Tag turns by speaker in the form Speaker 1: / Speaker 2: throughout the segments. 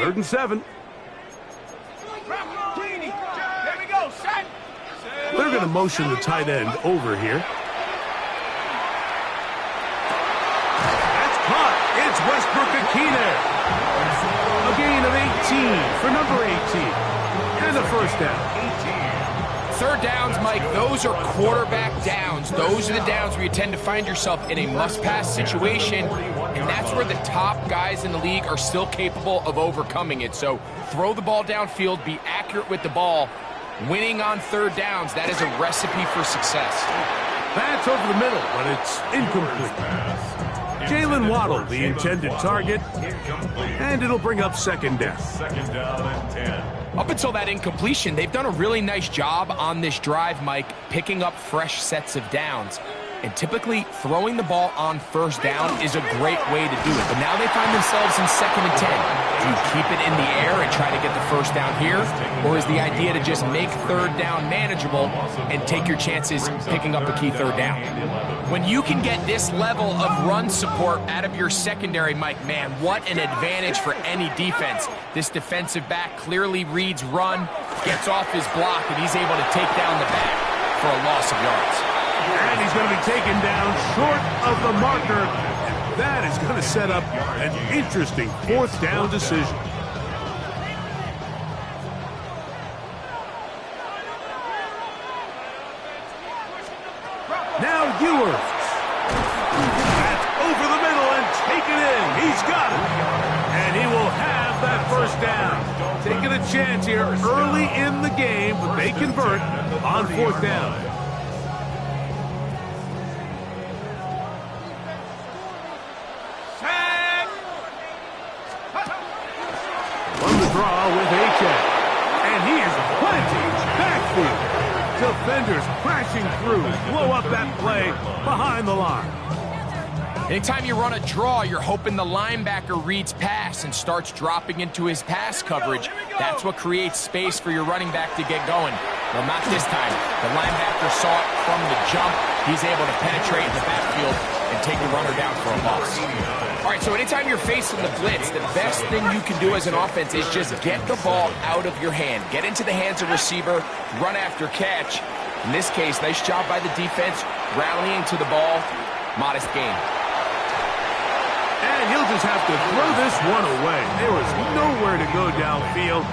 Speaker 1: 3rd and 7. They're going to motion the tight end over here. That's caught. It's Westbrook Akine. A gain of 18 for number 18. And a first down.
Speaker 2: 3rd downs, Mike, those are quarterback downs. Those are the downs where you tend to find yourself in a must-pass situation, and that's where the top guys in the league are still capable of overcoming it. So throw the ball downfield, be accurate with the ball. Winning on 3rd downs, that is a recipe for success.
Speaker 1: That's over the middle, but it's incomplete. Jalen Waddle, the intended target, and it'll bring up 2nd down.
Speaker 3: 2nd down and 10.
Speaker 2: Up until that incompletion, they've done a really nice job on this drive, Mike, picking up fresh sets of downs. And typically, throwing the ball on 1st down is a great way to do it. But now they find themselves in 2nd and 10. Do you keep it in the air and try to get the 1st down here? Or is the idea to just make 3rd down manageable and take your chances picking up a key 3rd down? When you can get this level of run support out of your secondary, Mike, man, what an advantage for any defense. This defensive back clearly reads run, gets off his block, and he's able to take down the back for a loss of yards.
Speaker 1: And he's going to be taken down short of the marker. That is going to set up an interesting 4th down decision. Now Ewers. That's over the middle and taken in. He's got it. And he will have that 1st down. Taking a chance here early in the game, but they convert on 4th down. Draw with A-check. And he is planting backfield. Defenders crashing through. Blow up that play behind the line.
Speaker 2: Anytime you run a draw, you're hoping the linebacker reads pass and starts dropping into his pass coverage. That's what creates space for your running back to get going. Well, not this time. The linebacker saw it from the jump. He's able to penetrate in the backfield and take the runner down for a loss. All right, so anytime you're facing the blitz, the best thing you can do as an offense is just get the ball out of your hand. Get into the hands of receiver, run after catch. In this case, nice job by the defense, rallying to the ball. Modest gain.
Speaker 1: And he'll just have to throw this one away. There was nowhere to go downfield.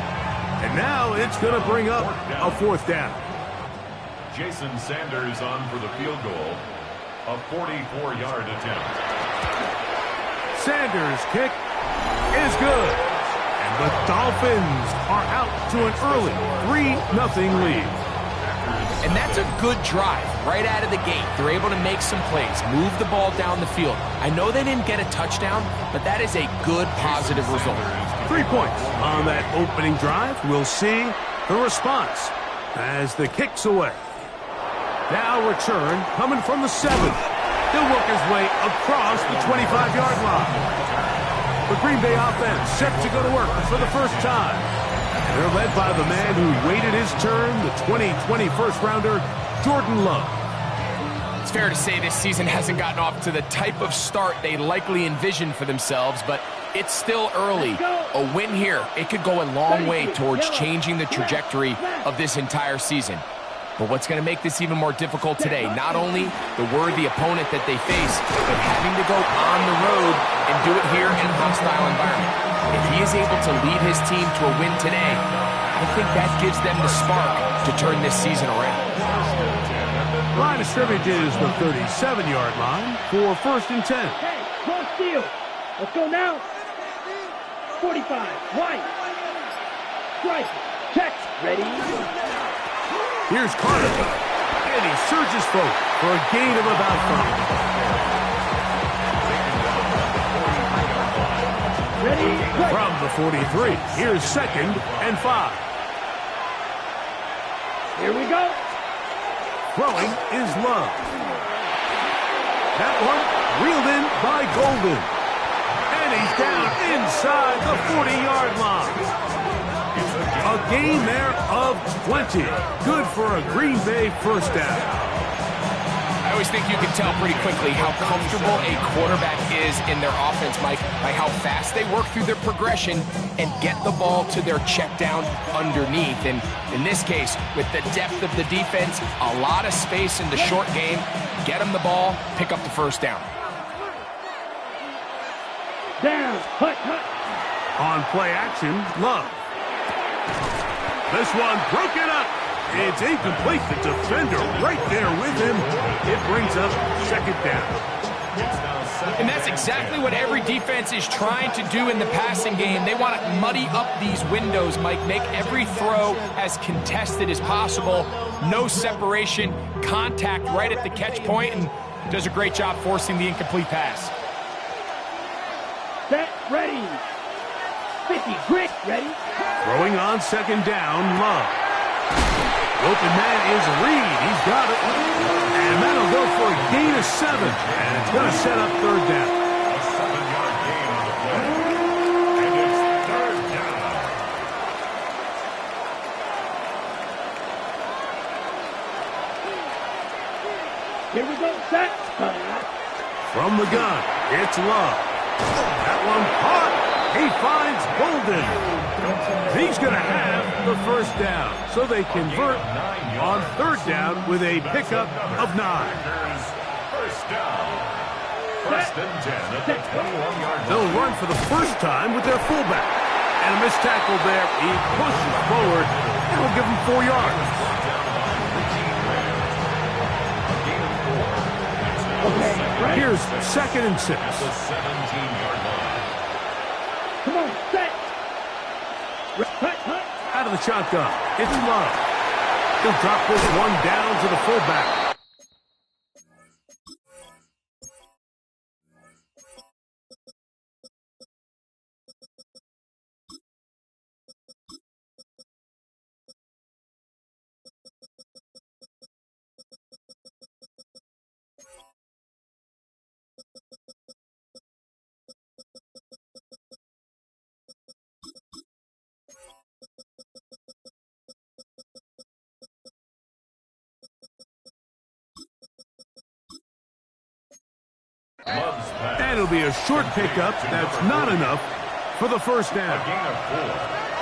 Speaker 1: And now it's going to bring up a 4th down.
Speaker 3: Jason Sanders on for the field goal. A 44-yard attempt.
Speaker 1: Sanders' kick is good. And the Dolphins are out to an early 3-0 lead.
Speaker 2: And that's a good drive right out of the gate. They're able to make some plays, move the ball down the field. I know they didn't get a touchdown, but that is a good positive result.
Speaker 1: 3 points on that opening drive. We'll see the response as the kick's away. Now return coming from the 7. He'll work his way across the 25-yard line. The Green Bay offense set to go to work for the first time. They're led by the man who waited his turn, the 2020 first-rounder, Jordan Love.
Speaker 2: It's fair to say this season hasn't gotten off to the type of start they likely envisioned for themselves, but it's still early. A win here, it could go a long way towards changing the trajectory of this entire season. But what's going to make this even more difficult today, not only the worthy opponent that they face, but having to go on the road and do it here in a hostile environment. If he is able to lead his team to a win today, I think that gives them the spark to turn this season around.
Speaker 1: Line of scrimmage is the 37-yard line for 1st and 10.
Speaker 4: Okay, close steal. Let's go now. 45, right. Strike, check, ready.
Speaker 1: Here's Carter, and he surges forward for a gain of about 5.
Speaker 4: Ready, go.
Speaker 1: From the 43, here's 2nd and 5.
Speaker 4: Here we go.
Speaker 1: Throwing is Love. That one reeled in by Golden. And he's down inside the 40-yard line. A gain there of 20. Good for a Green Bay first down.
Speaker 2: I always think you can tell pretty quickly how comfortable a quarterback is in their offense, Mike, by how fast they work through their progression and get the ball to their check down underneath. And in this case, with the depth of the defense, a lot of space in the short game, get them the ball, pick up the first down.
Speaker 4: Down, hut, hut.
Speaker 1: On play action, Love. This one broken up. It's incomplete. The defender right there with him. It brings up second down.
Speaker 2: And that's exactly what every defense is trying to do in the passing game. They want to muddy up these windows, Mike, make every throw as contested as possible. No separation, contact right at the catch point, and does a great job forcing the incomplete pass.
Speaker 4: Set, ready. 50, grit, ready.
Speaker 1: Throwing on second down, Love. Open man is Reed. He's got it. And that'll go for a gain of 7. And it's going to set up third down.
Speaker 3: A 7-yard gain on the play. And it's third down.
Speaker 4: Here we go, set.
Speaker 1: From the gun, it's Love. That one caught. He finds Golden. He's going to have the first down. So they convert on third down with a pickup of 9.
Speaker 3: First down. First and 10 at the 21-yard line.
Speaker 1: They'll run for the first time with their fullback. And a missed tackle there. He pushes forward. And will give him 4 yards. Here's second and 6.
Speaker 3: The 17-yard line.
Speaker 4: Come on, set. Hut, hut.
Speaker 1: Out of the shotgun, it's Love. He'll drop this one down to the fullback. And it'll be a short pickup. That's not enough for the first down.
Speaker 3: A gain of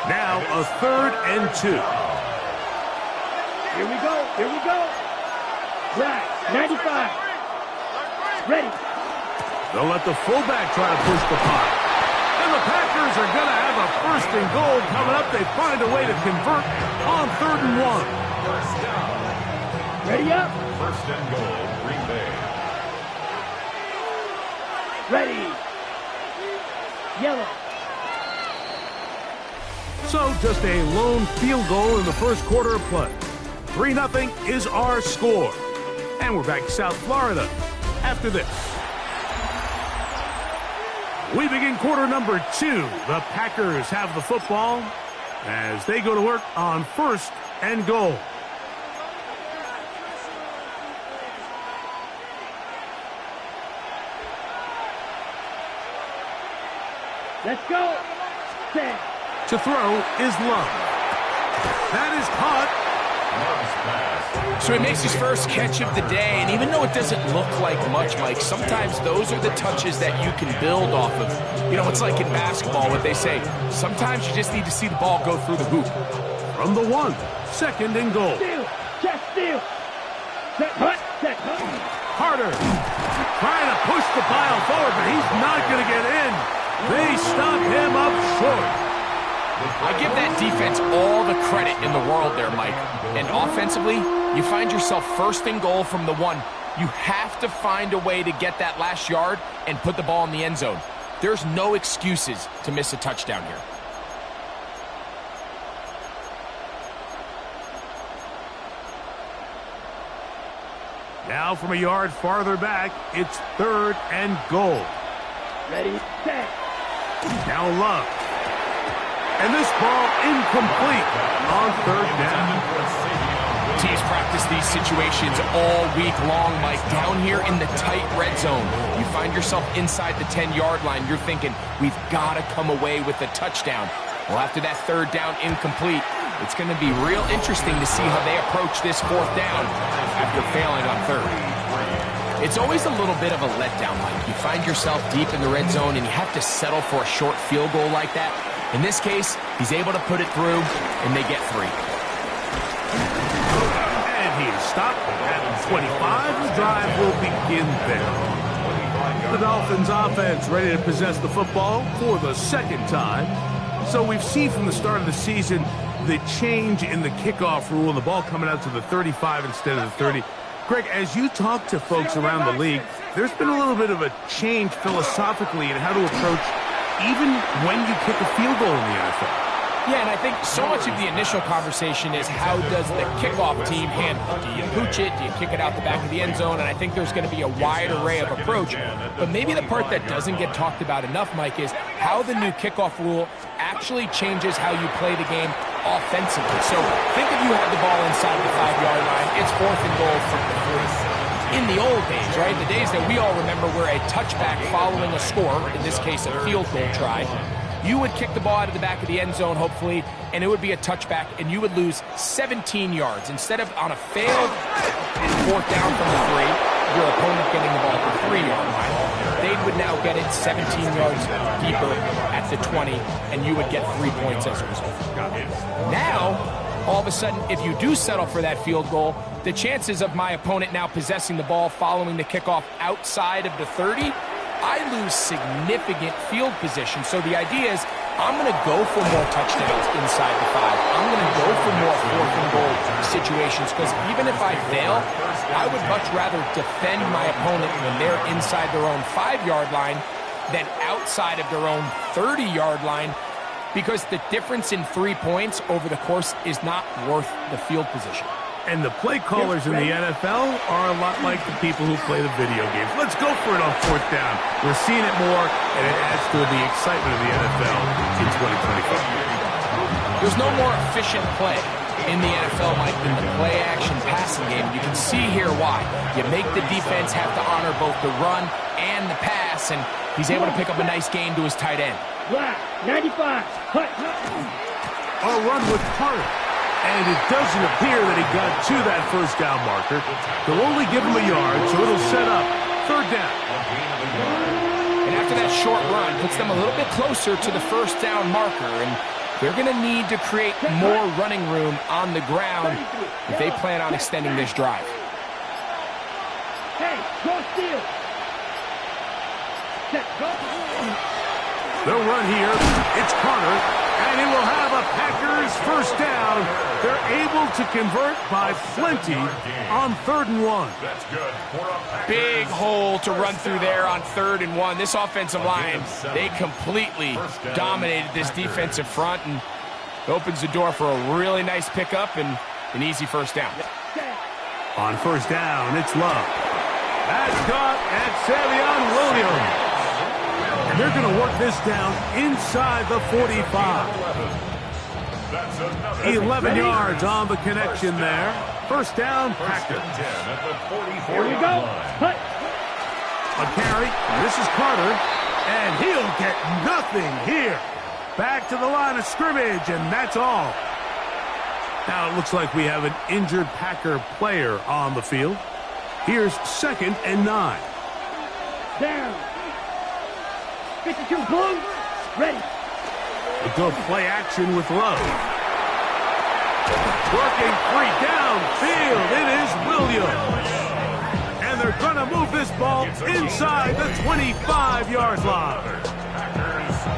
Speaker 3: 4.
Speaker 1: Now a third and 2.
Speaker 4: Here we go, here we go. Drive, 95. Ready.
Speaker 1: They'll let the fullback try to push the punt. And the Packers are going to have a first and goal coming up. They find a way to convert on third and 1.
Speaker 3: First down.
Speaker 4: Ready up.
Speaker 3: First and goal, Green Bay.
Speaker 4: Ready. Yellow.
Speaker 1: So just a lone field goal in the first quarter of play. 3-0 is our score. And we're back to South Florida after this. We begin quarter number 2. The Packers have the football as they go to work on first and goal.
Speaker 4: Let's go. Set.
Speaker 1: To throw is Love. That is caught.
Speaker 2: So he makes his first catch of the day, and even though it doesn't look like much, Mike, sometimes those are the touches that you can build off of. You know, it's like in basketball what they say, sometimes you just need to see the ball go through the hoop.
Speaker 1: From the 1, second and goal.
Speaker 4: Steal. Check steal. Set hut. Set hut.
Speaker 1: Carter trying to push the pile forward, but he's not going to get in. They stop him up short.
Speaker 2: I give that defense all the credit in the world there, Mike. And offensively, you find yourself first and goal from the 1. You have to find a way to get that last yard and put the ball in the end zone. There's no excuses to miss a touchdown here.
Speaker 1: Now from a yard farther back, it's third and goal.
Speaker 4: Ready, set.
Speaker 1: Now Love. And this ball incomplete on third down.
Speaker 2: Teams practice these situations all week long, Mike. Down here in the tight red zone, you find yourself inside the 10-yard line. You're thinking, we've got to come away with a touchdown. Well, after that third down incomplete, it's going to be real interesting to see how they approach this fourth down after failing on third. It's always a little bit of a letdown, Mike. You find yourself deep in the red zone and you have to settle for a short field goal like that. In this case, he's able to put it through, and they get 3.
Speaker 1: And he is stopped at 25. The drive will begin there. The Dolphins offense ready to possess the football for the second time. So we've seen from the start of the season the change in the kickoff rule, the ball coming out to the 35 instead of the 30. Greg, as you talk to folks around the league, there's been a little bit of a change philosophically in how to approach even when you kick a field goal in the NFL.
Speaker 2: Yeah, and I think so much of the initial conversation is how does the kickoff team handle it? Do you hooch it? Do you kick it out the back of the end zone? And I think there's going to be a wide array of approach. But maybe the part that doesn't get talked about enough, Mike, is how the new kickoff rule actually changes how you play the game offensively. So think if you have the ball inside the 5-yard line, it's 4th and goal from the 3. In the old days, right, the days that we all remember where a touchback following a score, in this case a field goal try, you would kick the ball out of the back of the end zone, hopefully, and it would be a touchback, and you would lose 17 yards. Instead of on a failed 4th down from the 3, your opponent getting the ball at the 3-yard line, they would now get it 17 yards deeper at the 20, and you would get 3 points as a result. Now, all of a sudden, if you do settle for that field goal, the chances of my opponent now possessing the ball following the kickoff outside of the 30, I lose significant field position. So the idea is I'm going to go for more touchdowns inside the 5. I'm going to go for more 4th and goal situations because even if I fail, I would much rather defend my opponent when they're inside their own 5-yard line than outside of their own 30-yard line, because the difference in 3 points over the course is not worth the field position.
Speaker 1: And the play callers in the NFL are a lot like the people who play the video games. Let's go for it on 4th down. We're seeing it more, and it adds to the excitement of the NFL in 2025.
Speaker 2: There's no more efficient play in the NFL, Mike, than the play-action passing game. You can see here why. You make the defense have to honor both the run and the pass, and he's able to pick up a nice gain to his tight end.
Speaker 4: 95.
Speaker 1: A run with Carter. And it doesn't appear that he got to that 1st down marker. They'll only give him a yard, so it'll set up 3rd down.
Speaker 2: And after that short run, puts them a little bit closer to the 1st down marker, and they're going to need to create more running room on the ground if they plan on extending this drive.
Speaker 4: Hey, go steal.
Speaker 1: They'll run here. It's Carter, and he will have a Packers 1st down. They're able to convert by plenty on 3rd and 1.
Speaker 3: That's good.
Speaker 2: Big hole to run through there on 3rd and 1. This offensive line, they completely dominated this defensive front, and opens the door for a really nice pickup and an easy 1st down.
Speaker 1: On 1st down, it's Love. That's caught at Savion Williams. And they're going to work this down inside the 45. 11 yards on the connection there. 1st down, Packers.
Speaker 4: Here we go. Hut.
Speaker 1: A carry. This is Carter. And he'll get nothing here. Back to the line of scrimmage, and that's all. Now it looks like we have an injured Packer player on the field. Here's 2nd and 9.
Speaker 4: Down. 52 blue. Ready.
Speaker 1: We go play action with Love. Working 3 downfield. It is Williams. And they're going to move this ball inside the 25-yard line.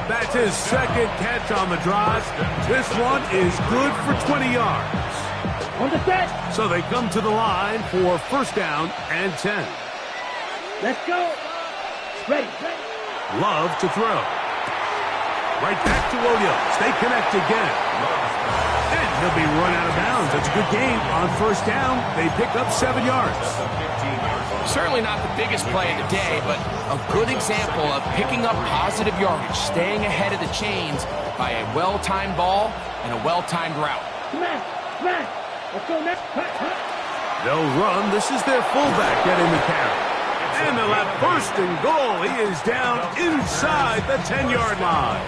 Speaker 1: That's his 2nd catch on the drive. This one is good for 20 yards.
Speaker 4: On the set.
Speaker 1: So they come to the line for 1st down and 10.
Speaker 4: Let's go. Ready.
Speaker 1: Love to throw. Right back to Williams. They connect again. And he'll be run out of bounds. That's a good game. On 1st down, they pick up 7 yards.
Speaker 2: Certainly not the biggest play of the day, but a good example of picking up positive yardage, staying ahead of the chains by a well-timed ball and a well-timed route.
Speaker 4: Smash. Let's go next.
Speaker 1: They'll run. This is their fullback getting the carry. And they'll have 1st and goal. He is down inside the 10-yard line.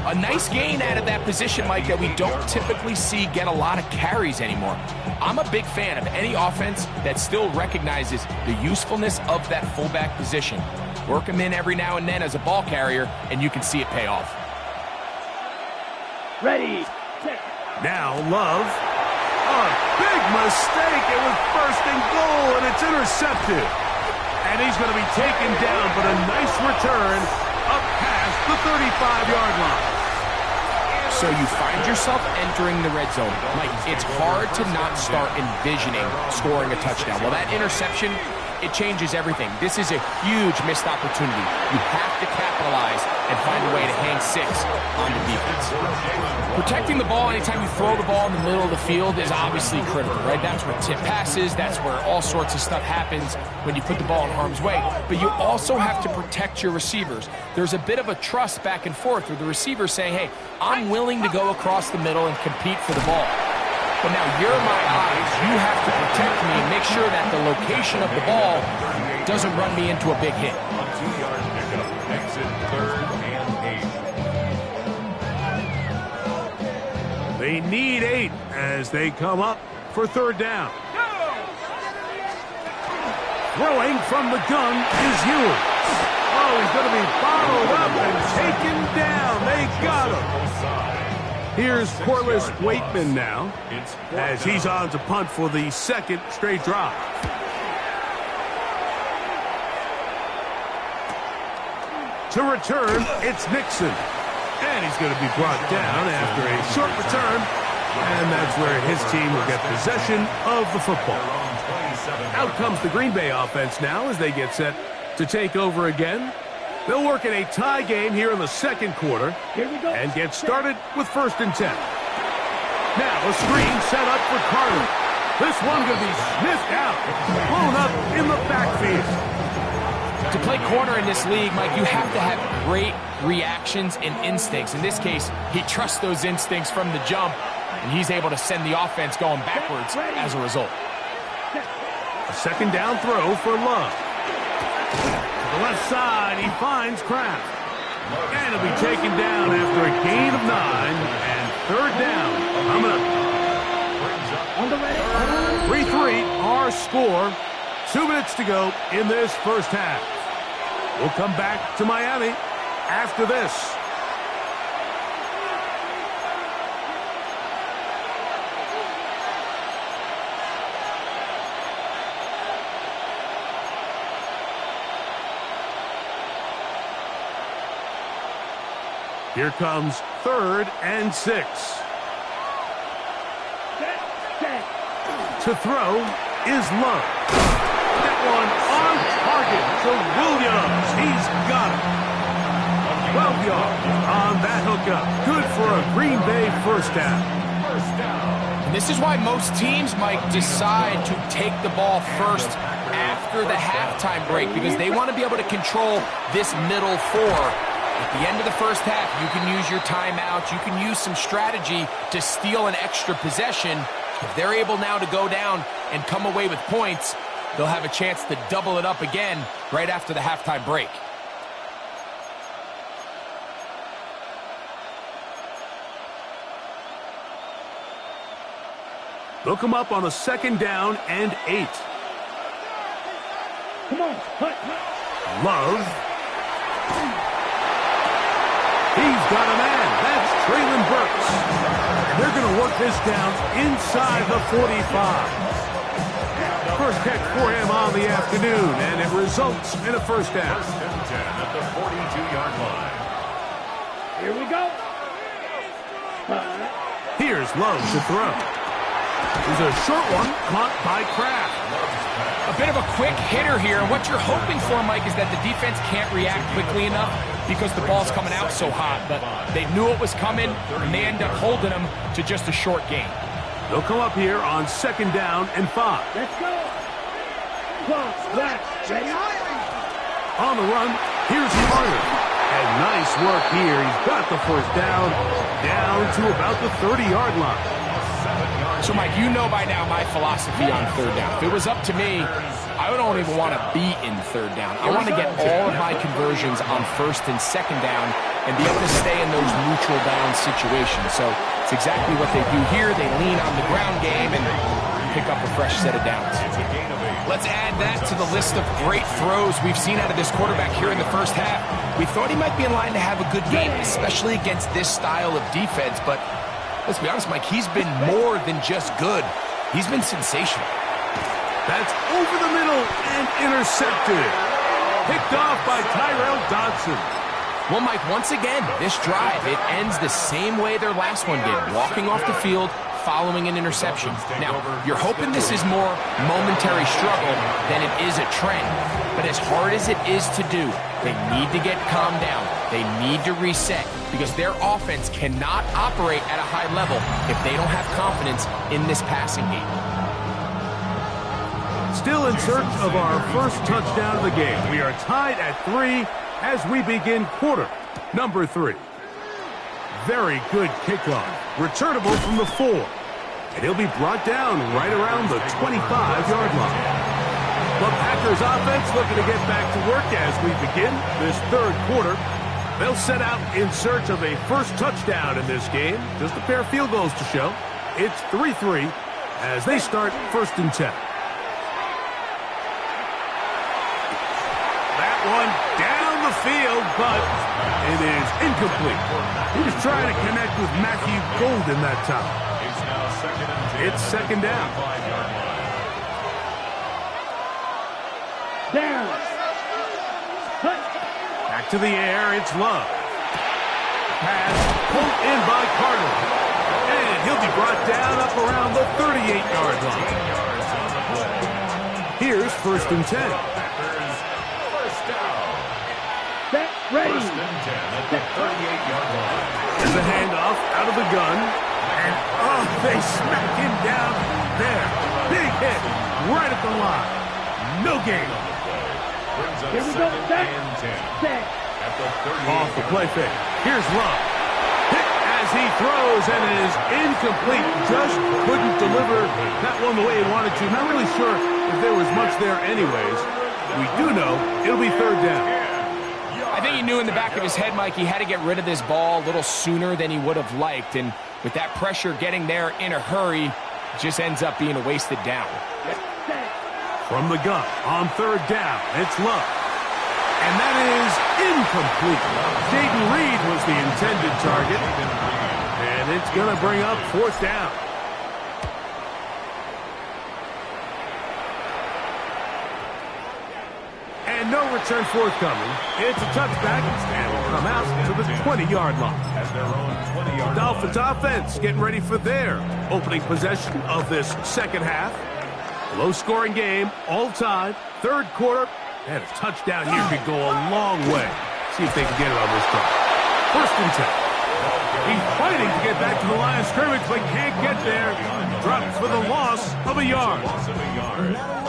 Speaker 2: A nice gain out of that position, Mike, that we don't typically see get a lot of carries anymore. I'm a big fan of any offense that still recognizes the usefulness of that fullback position. Work him in every now and then as a ball carrier, and you can see it pay off.
Speaker 4: Ready. Set.
Speaker 1: Now Love. A big mistake. It was first and goal, and it's intercepted. And he's going to be taken down, but a nice return up past the 35-yard line.
Speaker 2: So you find yourself entering the red zone. Mike, it's hard to not start envisioning scoring a touchdown. Well, that interception, it changes everything. This is a huge missed opportunity. You have to capitalize and find a way to hang 6 on the defense. Protecting the ball anytime you throw the ball in the middle of the field is obviously critical, right? That's where tip passes, that's where all sorts of stuff happens when you put the ball in harm's way. But you also have to protect your receivers. There's a bit of a trust back and forth where the receiver's saying, hey, I'm willing to go across the middle and compete for the ball. But now you're my eyes. You have to protect me and make sure that the location of the ball doesn't run me into a big hit.
Speaker 3: 2-yard pickup. Exit 3rd and 8.
Speaker 1: They need 8 as they come up for 3rd down. Throwing from the gun is Ewers. Oh, he's going to be bottled up and taken down. They got him. Here's Corliss Waitman now as he's on to punt for the 2nd straight drive. To return, it's Nixon. And he's going to be brought down after a short return. And that's where his team will get possession of the football. Out comes the Green Bay offense now as they get set to take over again. They'll work in a tie game here in the 2nd quarter and get started with 1st and 10. Now a screen set up for Carter. This one going to be sniffed out, blown up in the backfield.
Speaker 2: To play corner in this league, Mike, you have to have great reactions and instincts. In this case, he trusts those instincts from the jump, and he's able to send the offense going backwards as a result.
Speaker 1: A 2nd down throw for Love. To the left side, he finds Kraft. And he'll be taken down after a gain of 9 and 3rd down. Coming up. 3-3, our score. 2 minutes to go in this first half. We'll come back to Miami after this. Here comes 3rd and 6. To throw is Love. That one on target to Williams. He's got it. 12 yards on that hookup. Good for a Green Bay 1st down.
Speaker 2: And this is why most teams might decide to take the ball first after the halftime break, because they want to be able to control this middle 4. At the end of the first half, you can use your timeout. You can use some strategy to steal an extra possession. If they're able now to go down and come away with points, they'll have a chance to double it up again right after the halftime break.
Speaker 1: They'll come up on a 2nd down and 8.
Speaker 4: Come on, hut.
Speaker 1: Love. He's got a man. That's Traylon Burks. And they're going to work this down inside the 45. First catch for him on the afternoon, and it results in a 1st down.
Speaker 3: 1st and 10 at the 42-yard line.
Speaker 4: Here we go.
Speaker 1: Here's Love to throw. There's a short one caught by Kraft.
Speaker 2: A bit of a quick hitter here. What you're hoping for, Mike, is that the defense can't react quickly enough because the ball's coming out so hot. But they knew it was coming, and they end up holding them to just a short gain.
Speaker 1: They'll come up here on 2nd down and 5.
Speaker 4: Let's go. Cross, left, ready.
Speaker 1: On the run, here's Carter. And nice work here. He's got the 1st down to about the 30-yard line.
Speaker 2: So, Mike, you know by now my philosophy on 3rd down. If it was up to me, I don't even want to be in 3rd down. I want to get all of my conversions on 1st and 2nd down and be able to stay in those neutral down situations. So it's exactly what they do here. They lean on the ground game and pick up a fresh set of downs. Let's add that to the list of great throws we've seen out of this quarterback here in the first half. We thought he might be in line to have a good game, especially against this style of defense. But let's be honest, Mike, he's been more than just good. He's been sensational.
Speaker 1: That's over the middle and intercepted. Picked off by Tyrell Dodson.
Speaker 2: Well, Mike, once again, this drive, it ends the same way their last one did, walking off the field, following an interception. Now, you're hoping this is more momentary struggle than it is a trend. But as hard as it is to do, they need to get calmed down. They need to reset because their offense cannot operate at a high level if they don't have confidence in this passing game.
Speaker 1: Still in search of our first touchdown of the game. We are tied at 3 as we begin quarter number 3. Very good kickoff. Returnable from the 4. And he'll be brought down right around the 25-yard line. The Packers offense looking to get back to work as we begin this third quarter. They'll set out in search of a first touchdown in this game. Just a pair of field goals to show. It's 3-3 as they start first and 10. That one down the field, but it is incomplete. He was trying to connect with Matthew Golden that time. It's second down.
Speaker 4: Down.
Speaker 1: Back to the air, it's Love. Pass pulled in by Carter. And he'll be brought down up around the 38-yard line. Here's first and 10.
Speaker 4: Set, ready.
Speaker 3: First and 10 at the 38-yard line.
Speaker 1: There's a handoff out of the gun. And, oh, they smack him down there. Big hit right at the line. No gain.
Speaker 4: Here we go. Set.
Speaker 3: At the 38.
Speaker 1: Off the play fake. Here's Love. Hit as he throws, and it is incomplete. Just couldn't deliver that one the way he wanted to. Not really sure if there was much there anyways. We do know it'll be third down.
Speaker 2: I think he knew in the back of his head, Mike, he had to get rid of this ball a little sooner than he would have liked. And with that pressure getting there in a hurry, it just ends up being a wasted down.
Speaker 1: From the gun on third down, it's Love. And that is incomplete. Jaden Reed was the intended target. And it's going to bring up fourth down. And no return forthcoming. It's a touchback, and will come out to the 20-yard line.
Speaker 3: At their own 20-yard
Speaker 1: Dolphins offense getting ready for their opening possession of this second half. Low-scoring game, all tied, third quarter, and a touchdown here could go a long way. See if they can get it on this drive. First and 10. He's fighting to get back to the line of scrimmage, but can't get there. Drops for the loss of a yard.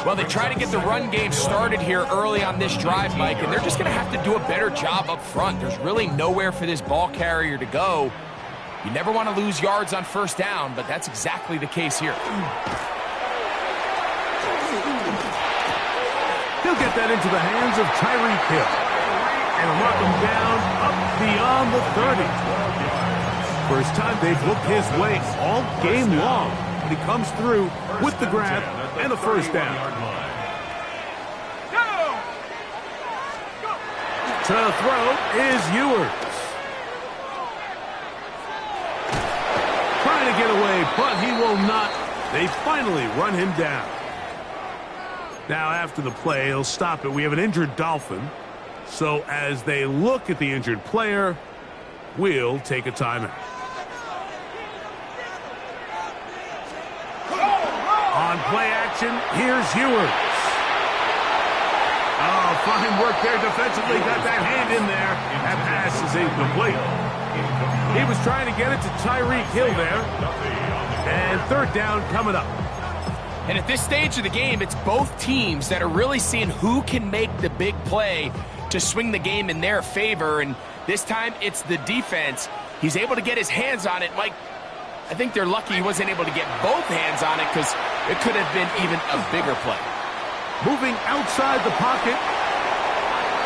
Speaker 2: Well, they try to get the run game started here early on this drive, Mike, and they're just going to have to do a better job up front. There's really nowhere for this ball carrier to go. You never want to lose yards on first down, but that's exactly the case here.
Speaker 1: He'll get that into the hands of Tyreek Hill. And mark him down up beyond the 30. First time they've looked his way all game long. But he comes through with the grab and the first down. To throw is Ewers. Trying to get away, but he will not. They finally run him down. Now after the play, he'll stop it. We have an injured Dolphin. So as they look at the injured player, we'll take a timeout. On play action, here's Ewers. Oh, fine work there defensively. Got that hand in there. That pass is incomplete. He was trying to get it to Tyreek Hill there. And third down coming up.
Speaker 2: And at this stage of the game, it's both teams that are really seeing who can make the big play to swing the game in their favor. And this time, it's the defense. He's able to get his hands on it. Mike, I think they're lucky he wasn't able to get both hands on it because it could have been even a bigger play. Moving outside the pocket.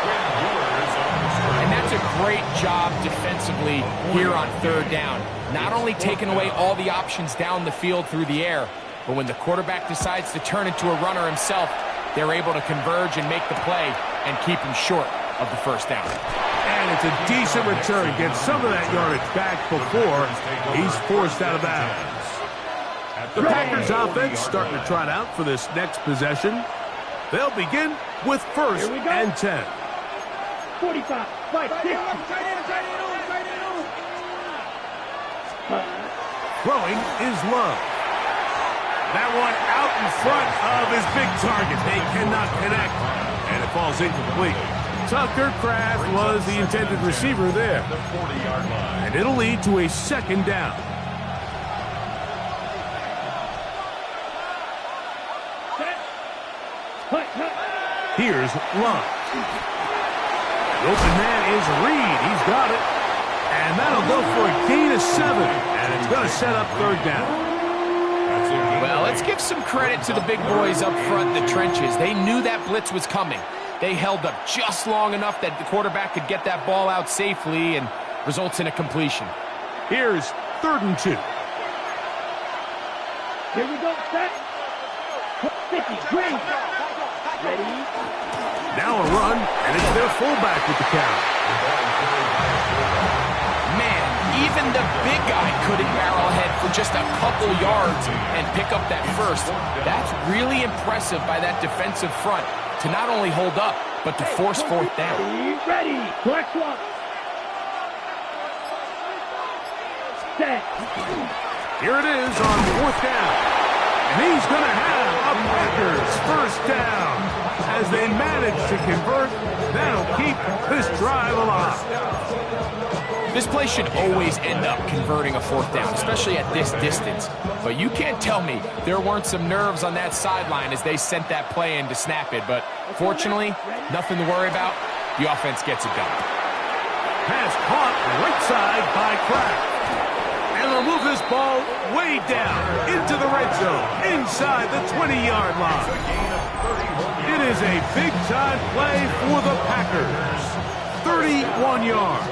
Speaker 3: When Ewers on the
Speaker 2: And that's a a great job defensively here on third down. Not only taking away all the options down the field through the air, but when the quarterback decides to turn into a runner himself, they're able to converge and make the play and keep him short of the first down.
Speaker 1: And it's a decent return. Gets some of that yardage back before he's forced out of bounds. The Packers offense starting to trot out for this next possession. They'll begin with 1st and 10.
Speaker 4: 45, 5, 6.
Speaker 1: Throwing is Love. That one out in front of his big target. They cannot connect, and it falls incomplete. Tucker Kraft was the intended receiver there. And it'll lead to a 2nd down. Here's Love. The open man is Reed. He's got it. And that'll go for a gain of 7. And it's going to set up 3rd down.
Speaker 2: Well, let's give some credit to the big boys up front in the trenches. They knew that blitz was coming. They held up just long enough that the quarterback could get that ball out safely and results in a completion.
Speaker 1: Here's 3rd and 2.
Speaker 4: Here we go, set. 50, green. Ready?
Speaker 1: Now a run, and it's their fullback with the count.
Speaker 2: Man, even the big guy couldn't barrel ahead for just a couple yards and pick up that first. That's really impressive by that defensive front to not only hold up, but to force 4th down.
Speaker 4: Ready, black one. Set.
Speaker 1: Here it is on 4th down. And he's going to have a Packers 1st down. As they manage to convert, that'll keep this drive alive.
Speaker 2: This play should always end up converting a 4th down, especially at this distance. But you can't tell me there weren't some nerves on that sideline as they sent that play in to snap it. But fortunately, nothing to worry about. The offense gets it done.
Speaker 1: Pass caught right side by Kraft. And they'll move this ball way down into the red zone, inside the 20-yard line. It is a big-time play for the Packers. 31 yards.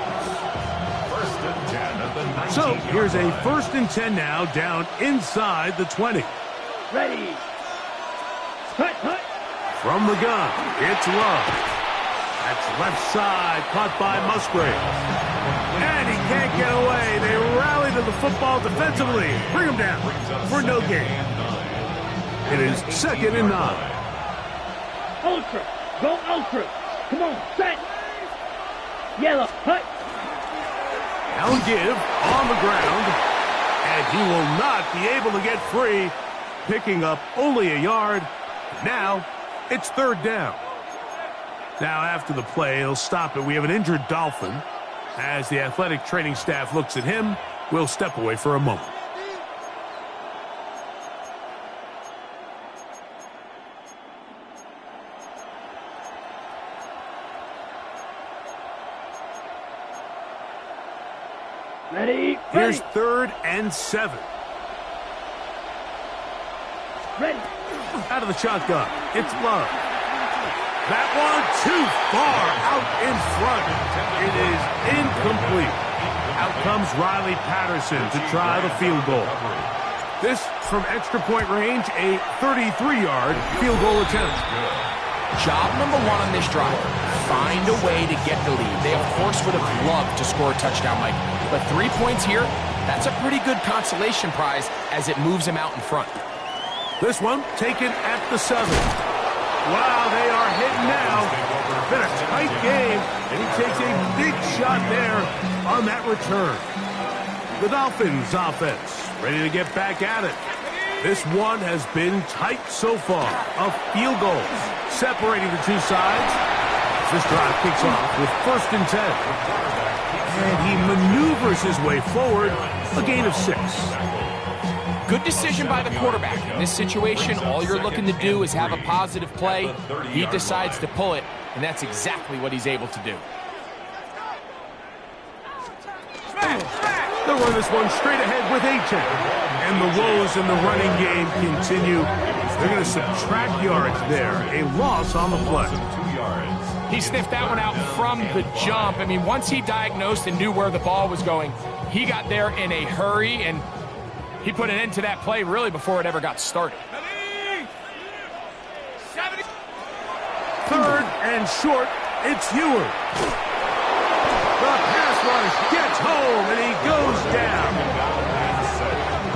Speaker 1: So here's a 1st and 10 now, down inside the 20.
Speaker 4: Ready. Cut, cut.
Speaker 1: From the gun, it's Love. That's left side, caught by Musgrave. And he can't get away. They rally to the football defensively. Bring him down for no gain. It is 2nd and 9.
Speaker 4: Ultra. Go ultra. Come on, set. Yellow, cut.
Speaker 1: Now give on the ground. And he will not be able to get free. Picking up only a yard. Now it's 3rd down. Now after the play, he'll stop it. We have an injured Dolphin. As the athletic training staff looks at him, we'll step away for a moment.
Speaker 4: Ready.
Speaker 1: Here's 3rd and 7.
Speaker 4: Ready.
Speaker 1: Out of the shotgun, it's Love. That one too far out in front. It is incomplete. Out comes Riley Patterson to try the field goal. This from extra point range, a 33-yard field goal attempt.
Speaker 2: Job number 1 on this drive, find a way to get the lead. They, of course, would have loved to score a touchdown, Mike. But 3 points here, that's a pretty good consolation prize as it moves him out in front.
Speaker 1: This one taken at the 7. Wow, they are hitting now. Been a tight game, and he takes a big shot there on that return. The Dolphins offense ready to get back at it. This one has been tight so far. A field goal separating the two sides. This drive kicks off with 1st and 10. And he maneuvers his way forward, a gain of 6.
Speaker 2: Good decision by the quarterback. In this situation, all you're looking to do is have a positive play. He decides to pull it, and that's exactly what he's able to do.
Speaker 1: They'll run this one straight ahead with Achane. And the woes in the running game continue. They're going to subtract yards there. A loss on the play.
Speaker 2: He sniffed that one out from the jump. I mean, once he diagnosed and knew where the ball was going, he got there in a hurry, and he put an end to that play really before it ever got started.
Speaker 1: Third and short, it's Yr. The pass rush gets home, and he goes down.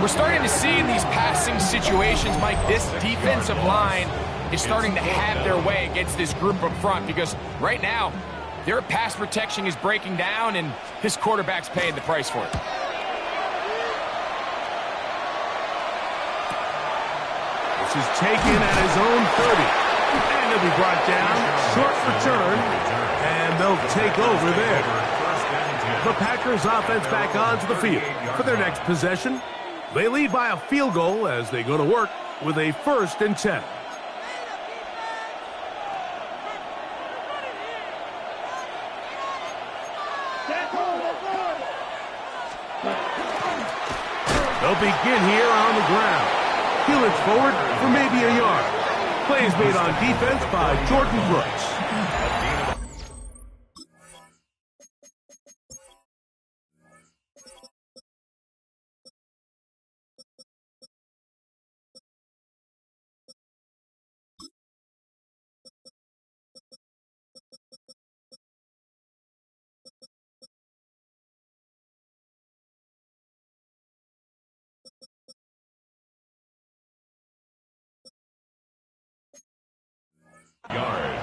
Speaker 2: We're starting to see in these passing situations, Mike, this defensive line is starting to have their way against this group up front, because right now, their pass protection is breaking down, and his quarterback's paying the price for it.
Speaker 1: This is taken at his own 30. And he'll be brought down. Short return. And they'll take over there. The Packers offense back onto the field for their next possession. They lead by a field goal as they go to work with a 1st and 10. They'll begin here on the ground. He'll look forward for maybe a yard. Play is made on defense by Jordan Brooks.
Speaker 3: Yard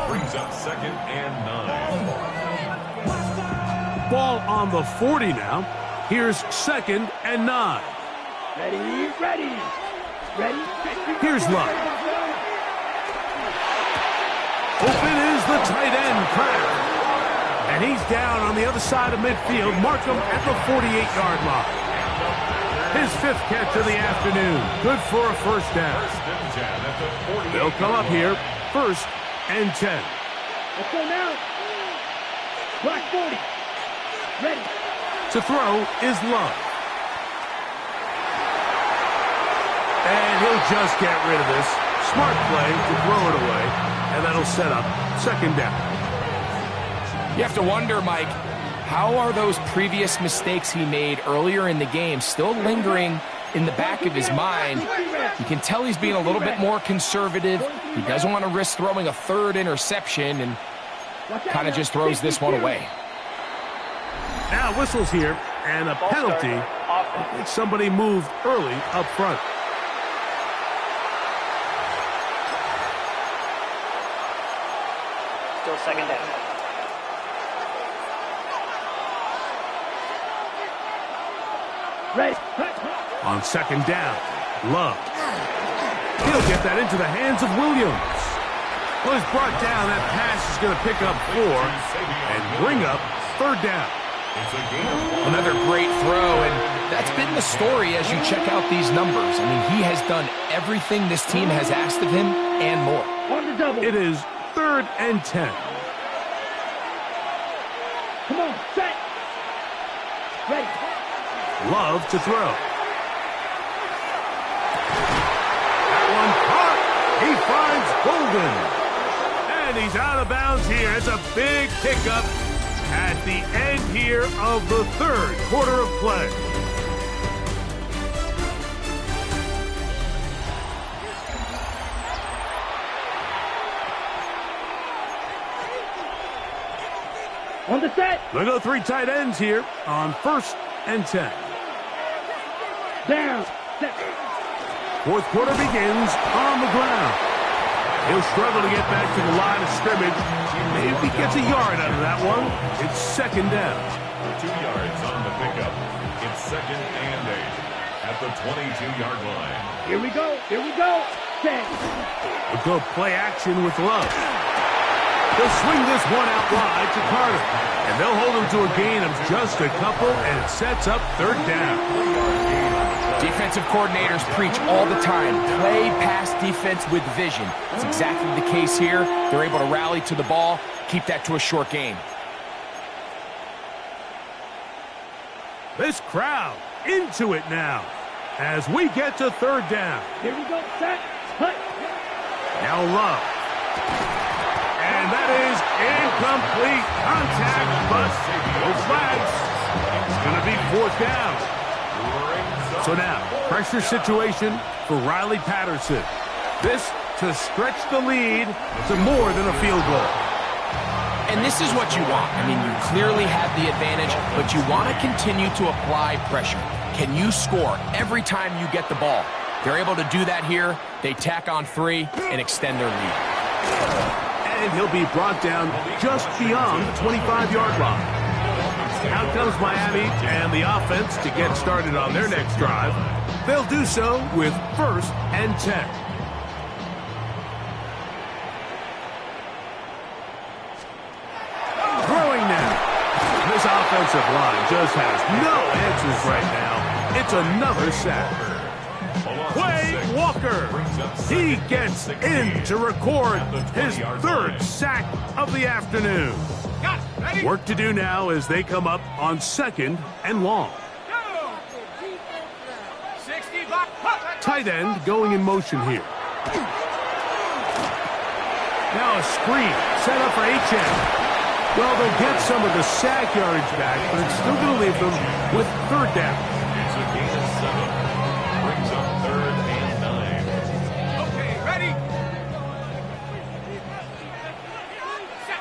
Speaker 3: brings up 2nd and 9.
Speaker 1: Ball on the 40 now. Here's 2nd and 9.
Speaker 4: Ready, ready. Ready.
Speaker 1: Here's Love. Open is the tight end, Kraft. And he's down on the other side of midfield. Mark him at the 48-yard line. His 5th catch of the afternoon. Good for a 1st down. They'll come up here. 1st and 10.
Speaker 4: Let's go now. Block 40. Ready.
Speaker 1: To throw is Love. And he'll just get rid of this. Smart play to throw it away. And that'll set up 2nd down.
Speaker 2: You have to wonder, Mike, how are those previous mistakes he made earlier in the game still lingering in the back of his mind? You can tell he's being a little bit more conservative. He doesn't want to risk throwing a 3rd interception, and kind of just throws this one away.
Speaker 1: Now whistles here, and a penalty. I think somebody moved early up front.
Speaker 5: Still 2nd down.
Speaker 4: Ready.
Speaker 1: On 2nd down, Love. He'll get that into the hands of Williams. Well, he's brought down. That pass is going to pick up 4 and bring up 3rd down.
Speaker 2: Another great throw, and that's been the story as you check out these numbers. I mean, he has done everything this team has asked of him and more.
Speaker 4: On the double.
Speaker 1: It is 3rd and 10.
Speaker 4: Come on, set. Ready.
Speaker 1: Love to throw. That one caught. He finds Golden. And he's out of bounds here. It's a big pickup at the end here of the 3rd quarter of play.
Speaker 4: On the set.
Speaker 1: They go 3 tight ends here on 1st and 10.
Speaker 4: Down. Set.
Speaker 1: 4th quarter begins on the ground. He'll struggle to get back to the line of scrimmage. Maybe he gets a yard out of that one. It's 2nd down.
Speaker 3: 2 yards on the pickup. It's 2nd and 8 at the 22-yard line.
Speaker 4: Here we go. Here we go. Set.
Speaker 1: We'll go play action with Love. They'll swing this one out wide to Carter. And they'll hold him to a gain of just a couple, and it sets up 3rd down.
Speaker 2: Defensive coordinators preach all the time, play pass defense with vision. That's exactly the case here. They're able to rally to the ball, keep that to a short gain.
Speaker 1: This crowd into it now as we get to 3rd down.
Speaker 4: Here we go. Set. Hut.
Speaker 1: Now Love. And that is incomplete contact, but no flags. It's going to be fourth down. So now, pressure situation for Riley Patterson. This to stretch the lead to more than a field goal.
Speaker 2: And this is what you want. I mean, you clearly have the advantage, but you want to continue to apply pressure. Can you score every time you get the ball? They're able to do that here. They tack on 3 and extend their lead.
Speaker 1: And he'll be brought down just beyond the 25-yard line. Out comes Miami and the offense to get started on their next drive. They'll do so with 1st and 10. Throwing now. This offensive line just has no answers right now. It's another sack. Quay Walker. He gets in to record his 3rd sack of the afternoon. Work to do now as they come up on 2nd and long. Tight end going in motion here. Now a screen set up for HM. Well, they'll get some of the sack yardage back, but it's still going to leave them with 3rd down.
Speaker 3: It's a gain of 7. Brings up 3rd and 9.
Speaker 5: Okay, ready?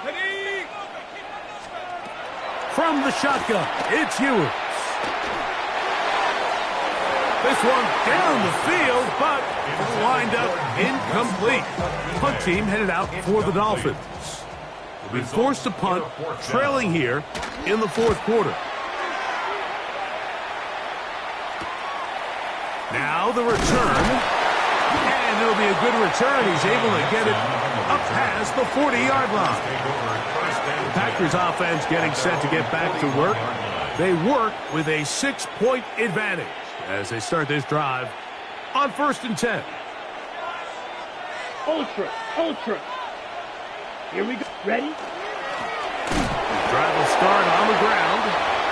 Speaker 5: Ready?
Speaker 1: From the shotgun, it's Ewers. This one down the field, but lined up incomplete. Punt team headed out for the Dolphins. Will be forced to punt, trailing here in the 4th quarter. Now the return, and it'll be a good return. He's able to get it up past the 40-yard line. The Packers offense getting set to get back to work. They work with a 6-point advantage as they start this drive on 1st and 10.
Speaker 4: Ultra. Here we go. Ready?
Speaker 1: Drive will start on the ground,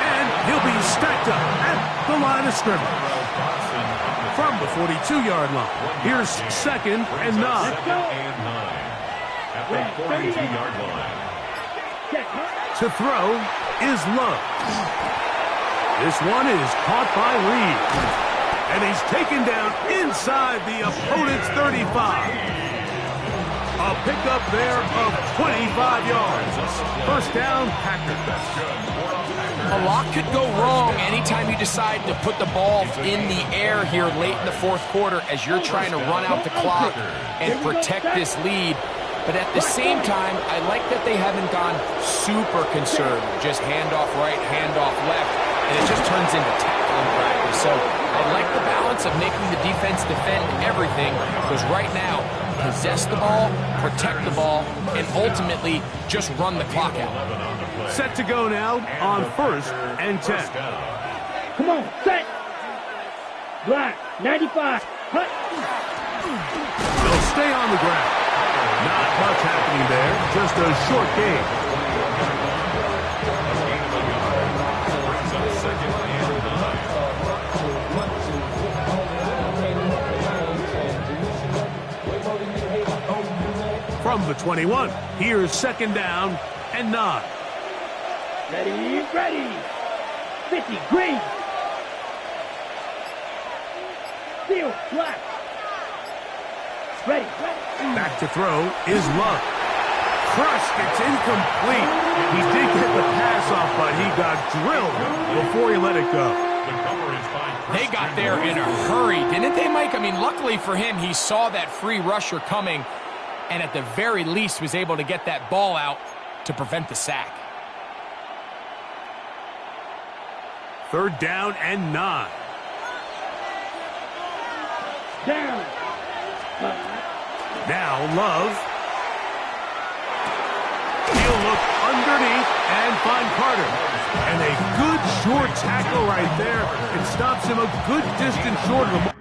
Speaker 1: and he'll be stacked up at the line of scrimmage. From the 42-yard line, here's 2nd and 9.
Speaker 3: At the 42-yard line.
Speaker 1: To throw is Love. This one is caught by Reed, and he's taken down inside the opponent's 35. A pickup there of 25 yards. 1st down, Packers.
Speaker 2: A lot could go wrong anytime you decide to put the ball in the air here late in the 4th quarter as you're trying to run out the clock and protect this lead. But at the same time, I like that they haven't gone super conservative. Just handoff right, handoff left, and it just turns into tackling practice. So I like the balance of making the defense defend everything, because right now, possess the ball, protect the ball, and ultimately just run the clock out.
Speaker 1: Set to go now on 1st and 10.
Speaker 4: Come on, set. Black, 95. Hut.
Speaker 1: They'll stay on the ground. Not much happening there, just a short game.
Speaker 3: Brings up 2nd and 9.
Speaker 1: From the 21, here's 2nd down and 9.
Speaker 4: Ready. 50, green. Field, black. Ready.
Speaker 1: Back to throw is Love. Crushed, it's incomplete. He did get the pass off, but he got drilled before he let it go.
Speaker 2: They got there in a hurry, didn't they, Mike? I mean, luckily for him, he saw that free rusher coming, and at the very least was able to get that ball out to prevent the sack.
Speaker 1: 3rd down and 9.
Speaker 4: Down.
Speaker 1: Now Love. He'll look underneath and find Carter. And a good short tackle right there. It stops him a good distance short of the mark.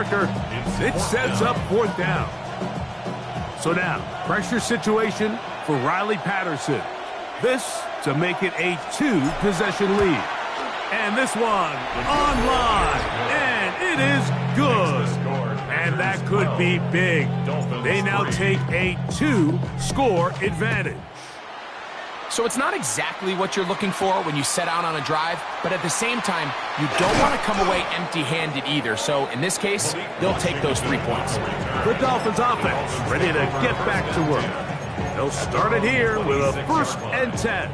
Speaker 1: It sets up fourth down. So now, pressure situation for Riley Patterson. This to make it a 2-possession lead. And this one online. And it is good. And that could be big. They now take a 2-score advantage.
Speaker 2: So it's not exactly what you're looking for when you set out on a drive, but at the same time, you don't want to come away empty-handed either. So in this case, they'll take those 3 points.
Speaker 1: The Dolphins offense ready to get back to work. They'll start it here with a 1st and 10.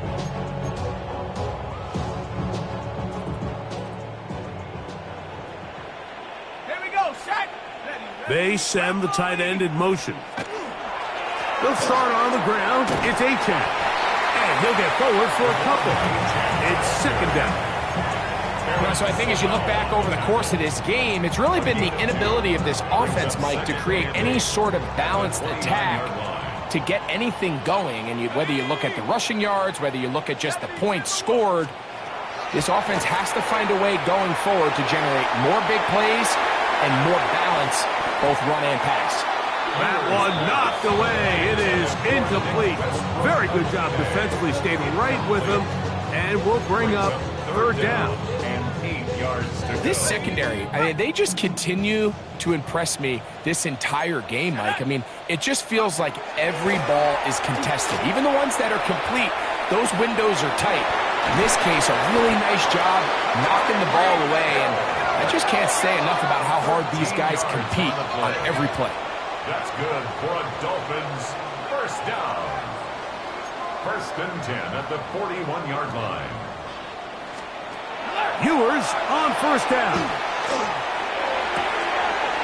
Speaker 4: Here we go, set.
Speaker 1: They send the tight end in motion. They'll start on the ground. It's Achane. And he'll get forward for a couple. It's 2nd down.
Speaker 2: So I think as you look back over the course of this game, it's really been the inability of this offense, Mike, to create any sort of balanced attack to get anything going. And whether you look at the rushing yards, whether you look at just the points scored, this offense has to find a way going forward to generate more big plays and more balance, both run and pass.
Speaker 1: That one knocked away. It is incomplete. Very good job defensively, stayed right with him, and will bring up 3rd down.
Speaker 2: This secondary, I mean, they just continue to impress me this entire game, Mike. I mean, it just feels like every ball is contested. Even the ones that are complete, those windows are tight. In this case, a really nice job knocking the ball away, and I just can't say enough about how hard these guys compete on every play.
Speaker 3: That's good for a Dolphins 1st down. 1st and 10 at the 41-yard line.
Speaker 1: Ewers on 1st down.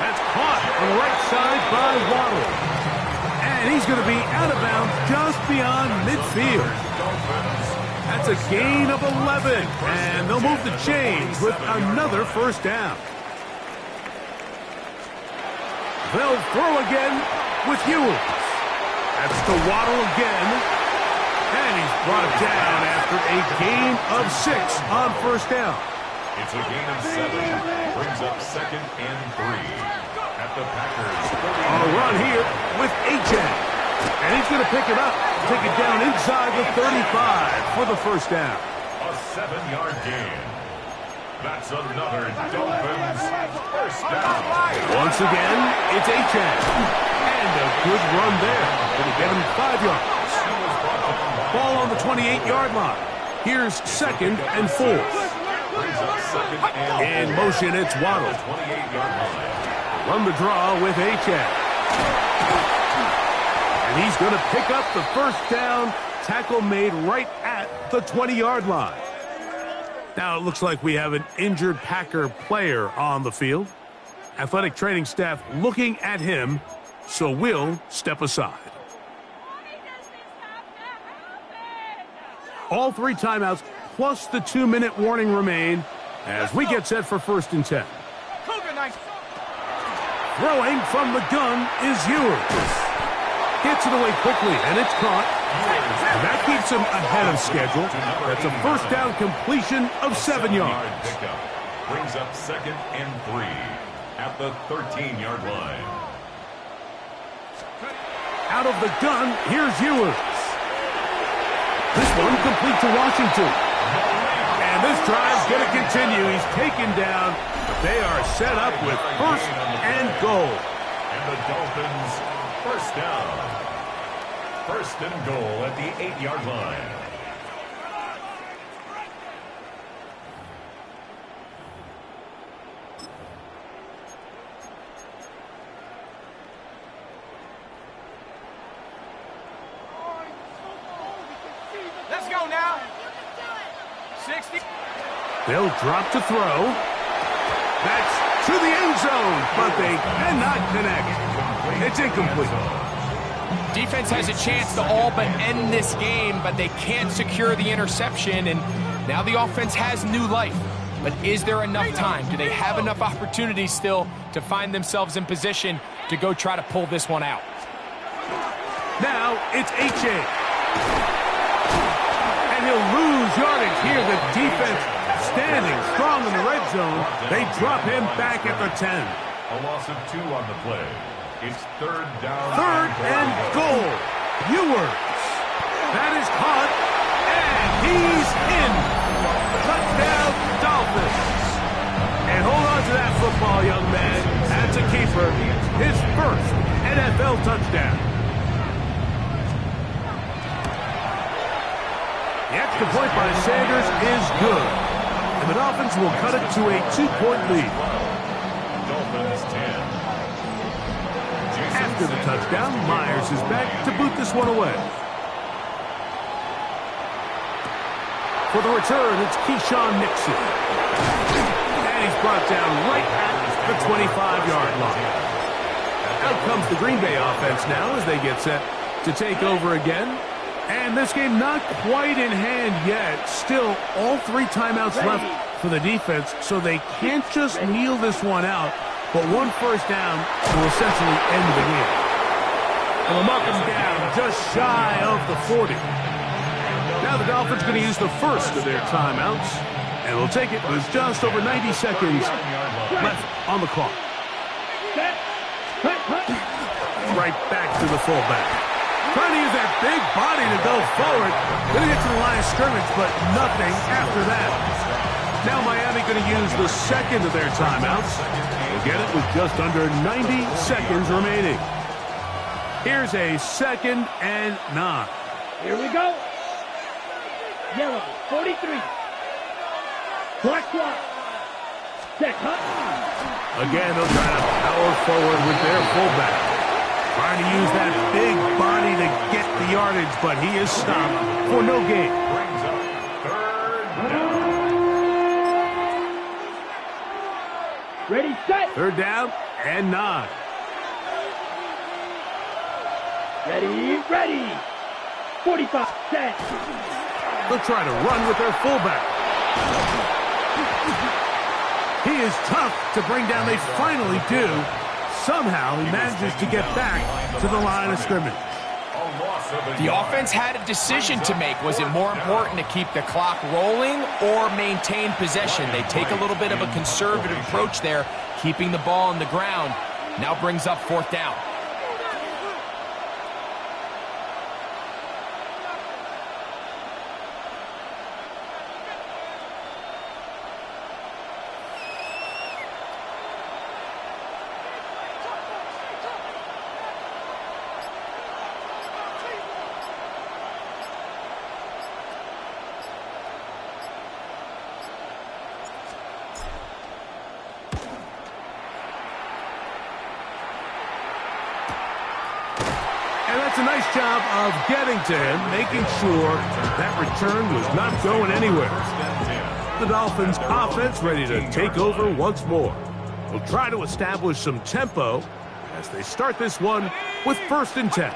Speaker 1: That's caught on the right side by Waddle. And he's going to be out of bounds just beyond midfield. That's a gain of 11. And they'll move the chains with another 1st down. They'll throw again with Ewers. That's to Waddle again. And he's brought down after a gain of 6 on 1st down.
Speaker 3: It's a gain of 7. Brings up 2nd and 3 at the Packers.
Speaker 1: On a run here with Achane. And he's going to pick it up. Take it down inside the 35 for the 1st down.
Speaker 3: A 7-yard gain. That's another Dolphins 1st down.
Speaker 1: Once again, it's Achane. And a good run there. Going to get him 5 yards. Ball on the 28-yard line. Here's 2nd and 4. In motion, it's Waddle. Run the draw with Achane. And he's going to pick up the 1st down. Tackle made right at the 20-yard line. Now it looks like we have an injured Packer player on the field. Athletic training staff looking at him, so we'll step aside. All 3 timeouts plus the 2-minute warning remain as we get set for 1st and 10. Throwing from the gun is Ewers. Gets it away quickly, and it's caught. And that keeps him ahead of schedule. That's a 1st down completion of 7 yards.
Speaker 3: Brings up 2nd and 3 at the 13-yard line.
Speaker 1: Out of the gun, here's Ewers. This one complete to Washington. And this drive's going to continue. He's taken down, but they are set up with 1st and goal.
Speaker 3: And the Dolphins 1st down. 1st and goal at the 8-yard line.
Speaker 4: Let's go now. 60.
Speaker 1: They'll drop to throw. That's to the end zone, but they cannot connect. It's incomplete.
Speaker 2: Defense has a chance to all but end this game, but they can't secure the interception, and now the offense has new life. But is there enough time? Do they have enough opportunities still to find themselves in position to go try to pull this one out?
Speaker 1: Now it's Achane. And he'll lose yardage here. The defense standing strong in the red zone. They drop him back at the 10.
Speaker 3: A loss of 2 on the play. It's third down.
Speaker 1: Third and goal. Ewers. That is caught, and he's in. Touchdown, Dolphins. And hold on to that football, young man. That's a keeper. His first NFL touchdown. The extra point by Sanders is good. And the Dolphins will cut it to a 2-point lead.
Speaker 3: Dolphins 10.
Speaker 1: After the touchdown, Myers is back to boot this one away. For the return, it's Keyshawn Nixon. And he's brought down right at the 25-yard line. Out comes the Green Bay offense now as they get set to take over again. And this game not quite in hand yet. Still, all 3 timeouts left for the defense, so they can't just kneel this one out. But 1 first down will essentially end the game. And they'll mark him down just shy of the 40. Now the Dolphins going to use the first of their timeouts. And we'll take it with just over 90 seconds left on the clock. Right back to the fullback. Trying to use that big body to go forward. Going to get to the line of scrimmage, but nothing after that. Now Miami going to use the second of their timeouts. We'll get it with just under 90 seconds remaining. Here's a 2nd and 9.
Speaker 4: Here we go. Yellow, 43. Clock. Set,
Speaker 1: Again, they'll try to power forward with their fullback. Trying to use that big body to get the yardage, but he is stopped for no gain.
Speaker 3: Brings up third down.
Speaker 4: ready, set.
Speaker 1: 3rd down and 9.
Speaker 4: Ready. 45, set.
Speaker 1: They'll try to run with their fullback. He is tough to bring down. They finally do. Somehow he manages to get back to the line of scrimmage.
Speaker 2: The offense had a decision to make. Was it more important to keep the clock rolling or maintain possession? They take a little bit of a conservative approach there, keeping the ball on the ground. Now brings up 4th down.
Speaker 1: That's a nice job of getting to him, making sure that return was not going anywhere. The Dolphins offense ready to take over once more. We'll try to establish some tempo as they start this one with 1st and 10.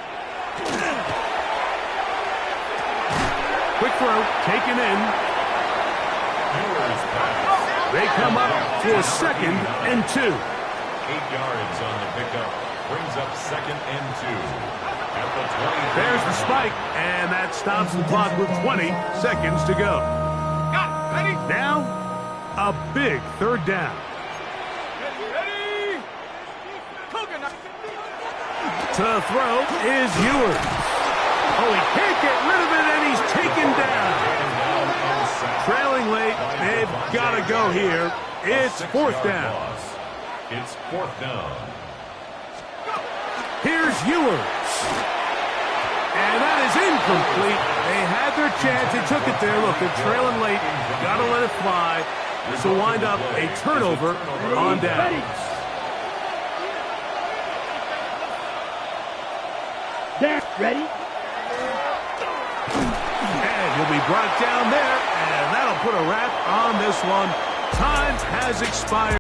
Speaker 1: Quick throw, taken in. They come up for 2nd and 2.
Speaker 3: 8 yards on the pickup. Brings up 2nd and 2.
Speaker 1: There's the spike, and that stops the clock with 20 seconds to go. Now, a big 3rd down. To throw is Ewers. Oh, he can't get rid of it, and he's taken down. Trailing late, they've got to go here. It's 4th down.
Speaker 3: It's 4th down.
Speaker 1: Here's Ewers. And that is incomplete. They had their chance. They took it there. Look, they're trailing late. Got to let it fly. This will wind up a turnover on downs.
Speaker 4: Ready.
Speaker 1: And he'll be brought down there. And that'll put a wrap on this one. Time has expired.